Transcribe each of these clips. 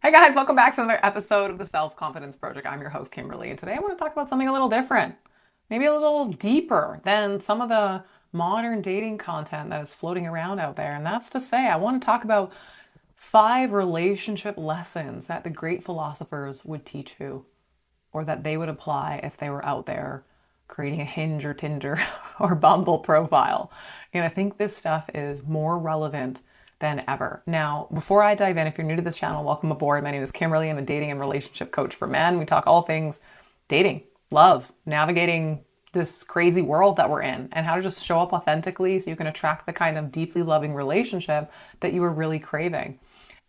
Hey guys, welcome back to another episode of the Self-Confidence Project. I'm your host, Kimberly, and today I want to talk about something a little different, maybe a little deeper than some of the modern dating content that is floating around out there. And that's to say, I want to talk about 5 relationship lessons that the great philosophers would teach you, or that they would apply if they were out there creating a Hinge or Tinder or Bumble profile. And I think this stuff is more relevant than ever. Now, before I dive in, if you're new to this channel, welcome aboard. My name is Kimberly. I'm a dating and relationship coach for men. We talk all things dating, love, navigating this crazy world that we're in, and how to just show up authentically so you can attract the kind of deeply loving relationship that you are really craving.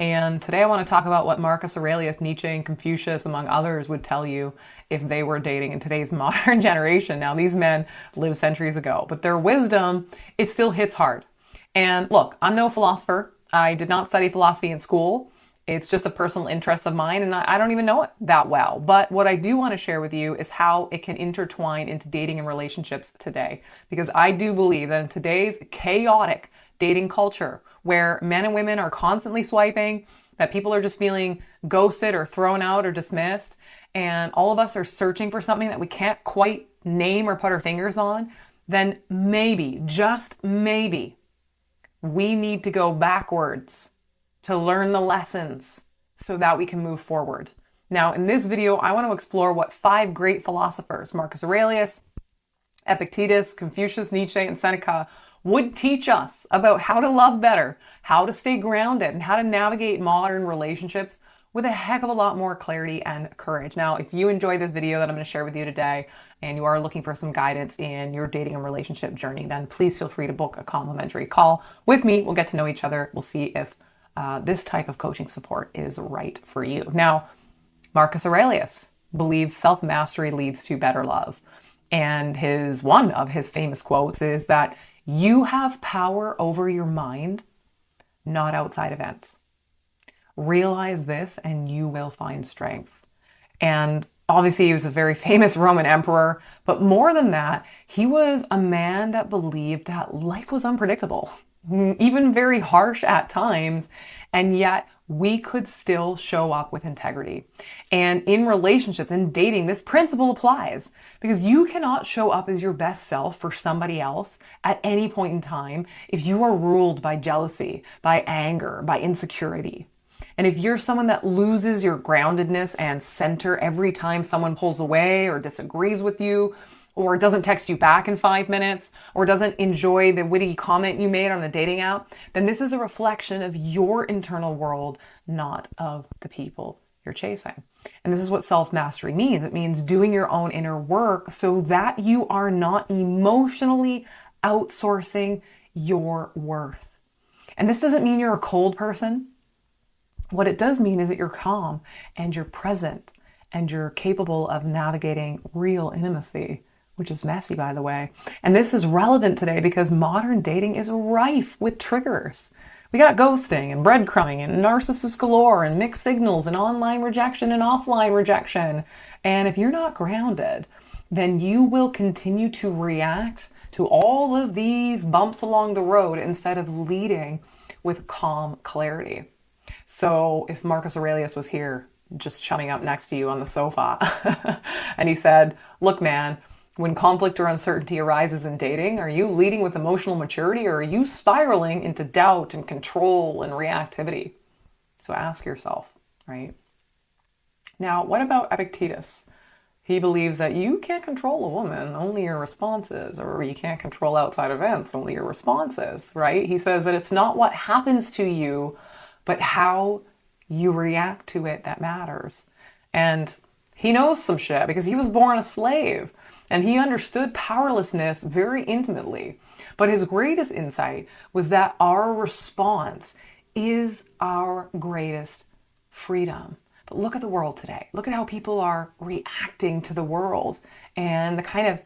And today I want to talk about what Marcus Aurelius, Nietzsche, and Confucius, among others, would tell you if they were dating in today's modern generation. Now, these men lived centuries ago, but their wisdom, it still hits hard. And look, I'm no philosopher. I did not study philosophy in school. It's just a personal interest of mine, and I don't even know it that well. But what I do want to share with you is how it can intertwine into dating and relationships today. Because I do believe that in today's chaotic dating culture, where men and women are constantly swiping, that people are just feeling ghosted or thrown out or dismissed, and all of us are searching for something that we can't quite name or put our fingers on, then maybe, just maybe, we need to go backwards to learn the lessons so that we can move forward. Now, in this video, I want to explore what 5 great philosophers, Marcus Aurelius, Epictetus, Confucius, Nietzsche, and Seneca, would teach us about how to love better, how to stay grounded, and how to navigate modern relationships with a heck of a lot more clarity and courage. Now, if you enjoyed this video that I'm going to share with you today, and you are looking for some guidance in your dating and relationship journey, then please feel free to book a complimentary call with me. We'll get to know each other. We'll see if this type of coaching support is right for you. Now, Marcus Aurelius believes self-mastery leads to better love. And one of his famous quotes is that you have power over your mind, not outside events. Realize this and you will find strength. And obviously he was a very famous Roman emperor, but more than that, he was a man that believed that life was unpredictable, even very harsh at times, and yet we could still show up with integrity. And in relationships and dating, this principle applies because you cannot show up as your best self for somebody else at any point in time if you are ruled by jealousy, by anger, by insecurity. And if you're someone that loses your groundedness and center every time someone pulls away or disagrees with you, or doesn't text you back in 5 minutes, or doesn't enjoy the witty comment you made on the dating app, then this is a reflection of your internal world, not of the people you're chasing. And this is what self-mastery means. It means doing your own inner work so that you are not emotionally outsourcing your worth. And this doesn't mean you're a cold person. What it does mean is that you're calm and you're present and you're capable of navigating real intimacy, which is messy, by the way. And this is relevant today because modern dating is rife with triggers. We got ghosting and breadcrumbing and narcissists galore and mixed signals and online rejection and offline rejection. And if you're not grounded, then you will continue to react to all of these bumps along the road instead of leading with calm clarity. So if Marcus Aurelius was here just chumming up next to you on the sofa and he said, look, man, when conflict or uncertainty arises in dating, are you leading with emotional maturity or are you spiraling into doubt and control and reactivity? So ask yourself, right? Now, what about Epictetus? He believes that you can't control a woman, only your responses, or you can't control outside events, only your responses, right? He says that it's not what happens to you, but how you react to it that matters. And he knows some shit because he was born a slave and he understood powerlessness very intimately. But his greatest insight was that our response is our greatest freedom. But look at the world today. Look at how people are reacting to the world and the kind of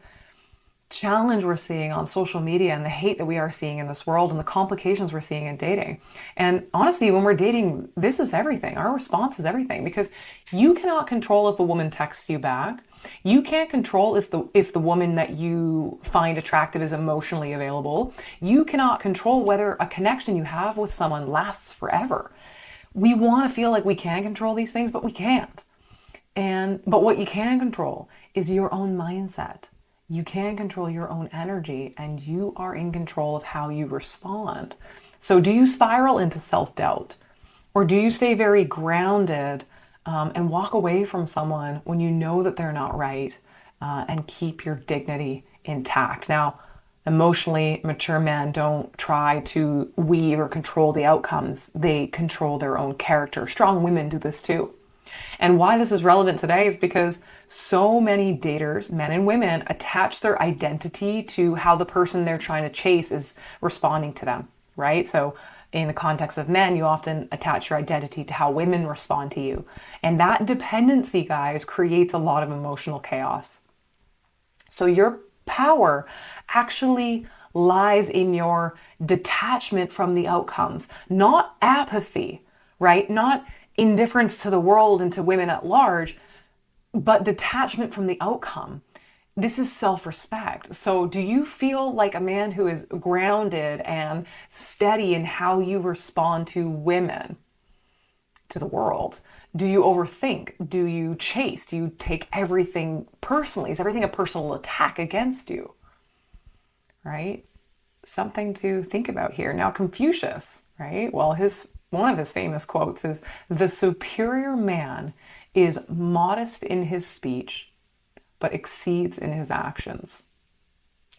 challenge we're seeing on social media and the hate that we are seeing in this world and the complications we're seeing in dating. And honestly, when we're dating, this is everything. Our response is everything because you cannot control if a woman texts you back. You can't control if the woman that you find attractive is emotionally available. You cannot control whether a connection you have with someone lasts forever. We want to feel like we can control these things, but we can't. But what you can control is your own mindset. You can control your own energy, and you are in control of how you respond. So do you spiral into self-doubt? Or do you stay very grounded and walk away from someone when you know that they're not right and keep your dignity intact? Now, emotionally mature men don't try to weave or control the outcomes. They control their own character. Strong women do this too. And why this is relevant today is because so many daters, men and women, attach their identity to how the person they're trying to chase is responding to them, right? So in the context of men, you often attach your identity to how women respond to you. And that dependency, guys, creates a lot of emotional chaos. So your power actually lies in your detachment from the outcomes, not apathy, right? Not indifference to the world and to women at large, but detachment from the outcome. This is self-respect. So do you feel like a man who is grounded and steady in how you respond to women, to the world? Do you overthink? Do you chase? Do you take everything personally? Is everything a personal attack against you? Right? Something to think about here. Now, Confucius, right? Well, one of his famous quotes is, "The superior man is modest in his speech, but exceeds in his actions."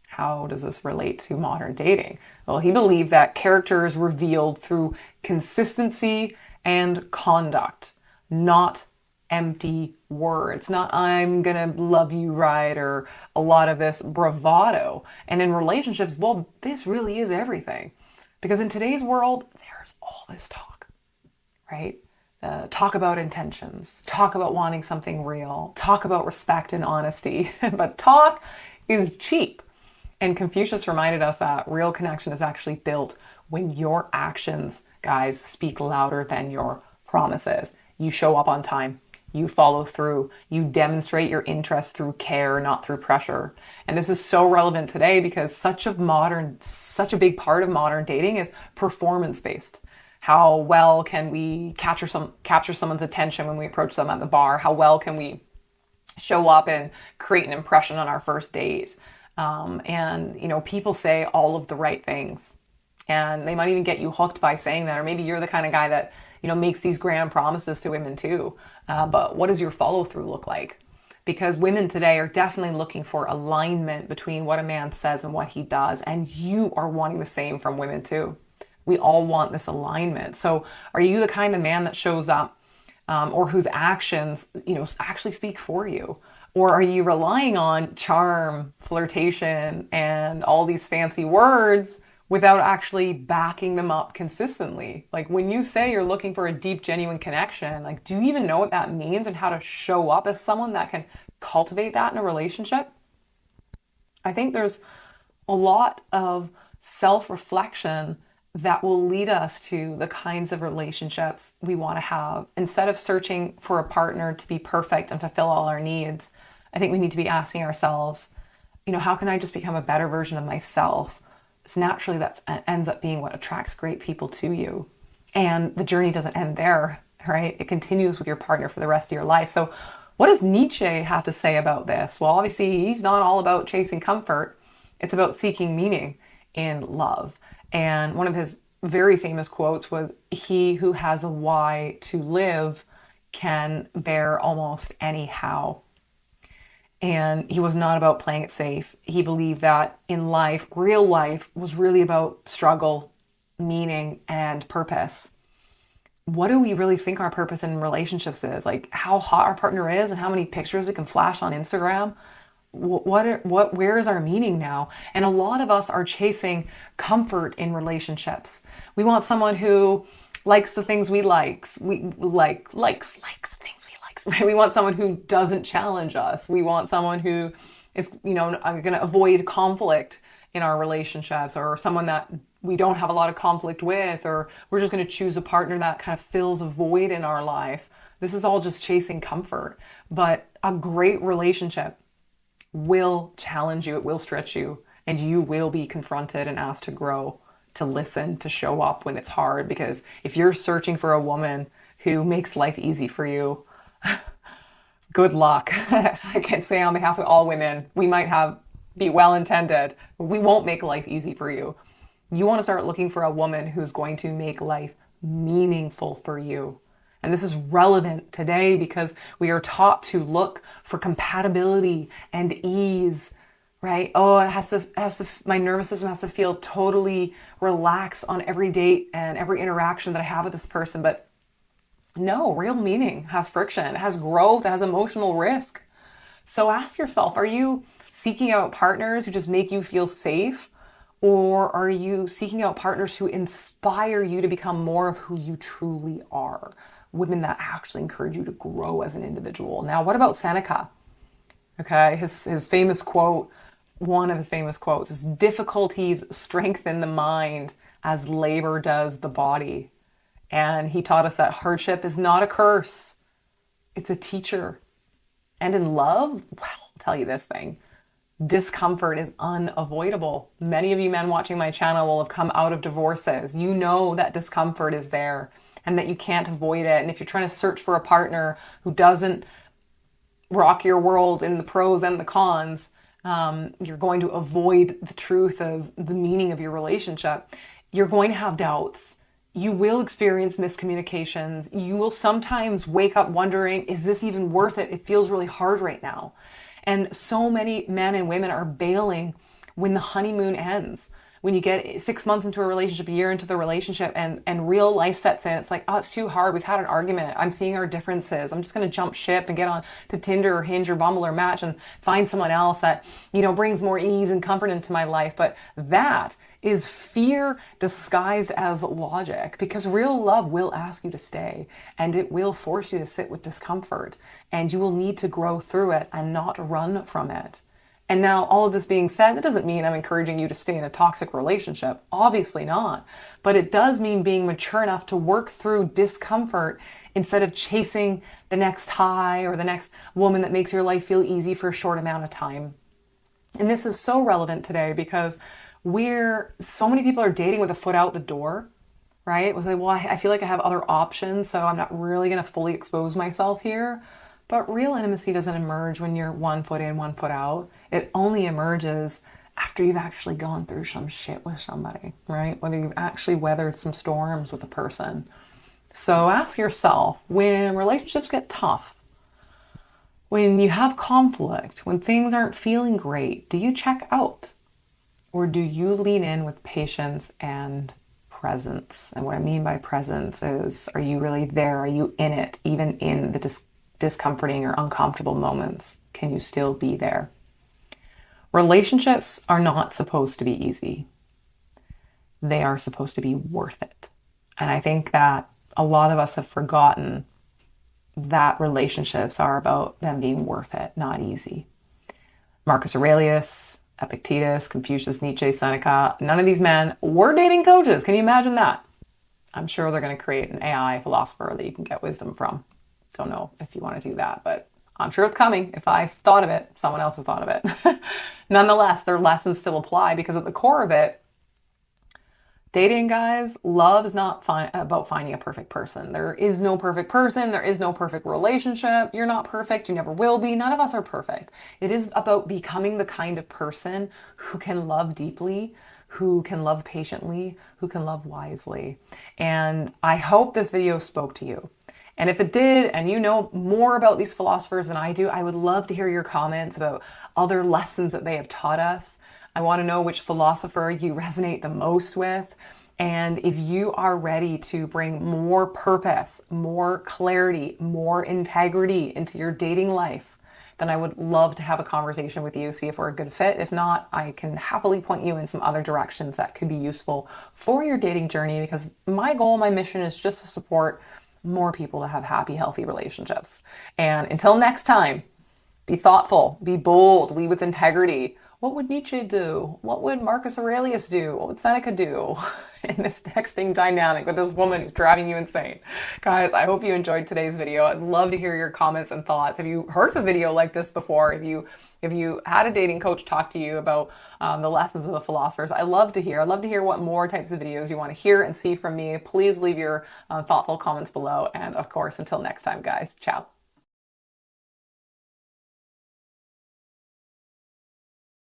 How does this relate to modern dating? Well, he believed that character is revealed through consistency and conduct, not empty words, not "I'm gonna love you right," or a lot of this bravado. And in relationships, well, this really is everything. Because in today's world, there's all this talk, right? Talk about intentions, talk about wanting something real, talk about respect and honesty, but talk is cheap. And Confucius reminded us that real connection is actually built when your actions, guys, speak louder than your promises. You show up on time, you follow through, you demonstrate your interest through care, not through pressure. And this is so relevant today because such a big part of modern dating is performance-based. How well can we capture someone's attention when we approach them at the bar? How well can we show up and create an impression on our first date? People say all of the right things, and they might even get you hooked by saying that. Or maybe you're the kind of guy that, makes these grand promises to women too. But what does your follow through look like? Because women today are definitely looking for alignment between what a man says and what he does. And you are wanting the same from women too. We all want this alignment. So are you the kind of man that shows up or whose actions, actually speak for you? Or are you relying on charm, flirtation, and all these fancy words without actually backing them up consistently? Like when you say you're looking for a deep, genuine connection, like do you even know what that means and how to show up as someone that can cultivate that in a relationship? I think there's a lot of self-reflection that will lead us to the kinds of relationships we want to have. Instead of searching for a partner to be perfect and fulfill all our needs, I think we need to be asking ourselves, how can I just become a better version of myself? So naturally, that ends up being what attracts great people to you. And the journey doesn't end there, right? It continues with your partner for the rest of your life. So what does Nietzsche have to say about this? Well, obviously, he's not all about chasing comfort. It's about seeking meaning in love. And one of his very famous quotes was, "He who has a why to live can bear almost any how." And he was not about playing it safe. He believed that in life, real life was really about struggle, meaning, and purpose. What do we really think our purpose in relationships is? Like how hot our partner is and how many pictures we can flash on Instagram? Where is our meaning now? And a lot of us are chasing comfort in relationships. We want someone who likes the things we likes. Likes the things we likes. Right? We want someone who doesn't challenge us. We want someone who is, going to avoid conflict in our relationships, or someone that we don't have a lot of conflict with, or we're just going to choose a partner that kind of fills a void in our life. This is all just chasing comfort. But a great relationship will challenge you, it will stretch you, and you will be confronted and asked to grow to listen, to show up when it's hard. Because if you're searching for a woman who makes life easy for you, good luck. I can say on behalf of all women, we might be well-intended, but we won't make life easy for you. You want to start looking for a woman who's going to make life meaningful for you. And this is relevant today because we are taught to look for compatibility and ease, right? Oh, my nervous system has to feel totally relaxed on every date and every interaction that I have with this person. But no, real meaning has friction, it has growth, it has emotional risk. So ask yourself, are you seeking out partners who just make you feel safe? Or are you seeking out partners who inspire you to become more of who you truly are? Women that actually encourage you to grow as an individual. Now, what about Seneca? Okay, his famous quote, one of his famous quotes is, difficulties strengthen the mind as labor does the body. And he taught us that hardship is not a curse, it's a teacher. And in love, well, I'll tell you this thing, discomfort is unavoidable. Many of you men watching my channel will have come out of divorces. You know that discomfort is there and that you can't avoid it. And if you're trying to search for a partner who doesn't rock your world in the pros and the cons, you're going to avoid the truth of the meaning of your relationship. You're going to have doubts. You will experience miscommunications. You will sometimes wake up wondering, is this even worth it? It feels really hard right now. And so many men and women are bailing when the honeymoon ends. When you get 6 months into a relationship, a year into the relationship, and real life sets in, it's like, oh, it's too hard. We've had an argument. I'm seeing our differences. I'm just going to jump ship and get on to Tinder or Hinge or Bumble or Match and find someone else that, brings more ease and comfort into my life. But that is fear disguised as logic, because real love will ask you to stay, and it will force you to sit with discomfort, and you will need to grow through it and not run from it. And now, all of this being said, that doesn't mean I'm encouraging you to stay in a toxic relationship. Obviously not. But it does mean being mature enough to work through discomfort instead of chasing the next high or the next woman that makes your life feel easy for a short amount of time. And this is so relevant today because so many people are dating with a foot out the door, right? It was like, well, I feel like I have other options, so I'm not really going to fully expose myself here. But real intimacy doesn't emerge when you're 1 foot in, 1 foot out. It only emerges after you've actually gone through some shit with somebody, right? Whether you've actually weathered some storms with a person. So ask yourself, when relationships get tough, when you have conflict, when things aren't feeling great, do you check out? Or do you lean in with patience and presence? And what I mean by presence is, are you really there? Are you in it, even in the discomforting or uncomfortable moments? Can you still be there? Relationships are not supposed to be easy. They are supposed to be worth it. And I think that a lot of us have forgotten that relationships are about them being worth it, not easy. Marcus Aurelius, Epictetus, Confucius, Nietzsche, Seneca, none of these men were dating coaches. Can you imagine that? I'm sure they're going to create an AI philosopher that you can get wisdom from. Don't know if you want to do that, but I'm sure it's coming. If I've thought of it, someone else has thought of it. Nonetheless, their lessons still apply, because at the core of it, dating, guys, love is not about finding a perfect person. There is no perfect person. There is no perfect relationship. You're not perfect. You never will be. None of us are perfect. It is about becoming the kind of person who can love deeply, who can love patiently, who can love wisely. And I hope this video spoke to you. And if it did, and you know more about these philosophers than I do, I would love to hear your comments about other lessons that they have taught us. I want to know which philosopher you resonate the most with. And if you are ready to bring more purpose, more clarity, more integrity into your dating life, then I would love to have a conversation with you, see if we're a good fit. If not, I can happily point you in some other directions that could be useful for your dating journey, because my goal, my mission is just to support more people to have happy, healthy relationships. And until next time, Be thoughtful, be bold, lead with integrity. What would Nietzsche do? What would Marcus Aurelius do? What would Seneca do in this texting dynamic with this woman who's driving you insane? Guys, I hope you enjoyed today's video. I'd love to hear your comments and thoughts. Have you heard of a video like this before? If you had a dating coach talk to you about the lessons of the philosophers, I'd love to hear. I'd love to hear what more types of videos you want to hear and see from me. Please leave your thoughtful comments below. And of course, until next time, guys, ciao.